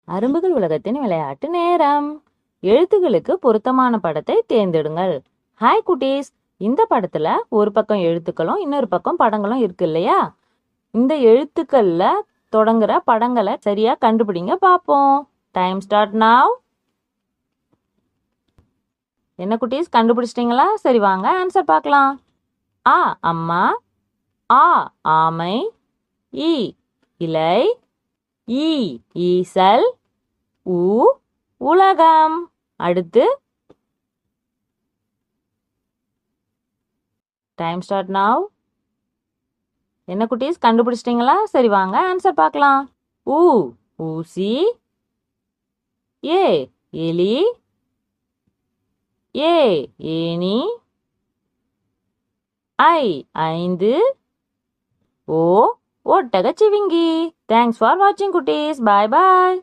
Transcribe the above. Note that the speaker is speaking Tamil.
அரும்புகள் உலகத்தின் விளையாட்டு நேரம். எழுத்துகளுக்கு பொருத்தமான படத்தை தேர்ந்தெடுங்கள். ஹாய் குட்டீஸ், இந்த படத்துல ஒரு பக்கம் எழுத்துக்களும் இன்னொரு பக்கம் படங்களும் இருக்கு இல்லையா? இந்த எழுத்துக்கள்ல தொடங்குற படங்களை சரியா கண்டுபிடிங்க பாப்போம். Time start now. என்ன குட்டீஸ், கண்டுபிடிச்சிட்டீங்களா? சரி, வாங்க ஆன்சர் பார்க்கலாம். ஆ அம்மா, ஆ ஆமை, இ இலை, ஈ ஈசல், உ உலகம். அடுத்து டைம் ஸ்டார்ட் நவ். என்ன குட்டீஸ், கண்டுபிடிச்சிட்டீங்களா? சரி, வாங்க ஆன்சர் பார்க்கலாம். ஊ ஊசி, ஏ எலி, ஏ ஏனி, ஐ ஐந்து, ஓ ஒட்டகச்சிவிங்கி. தேங்க்ஸ் ஃபார் வாட்சிங் குட்டீஸ். பாய் பாய்.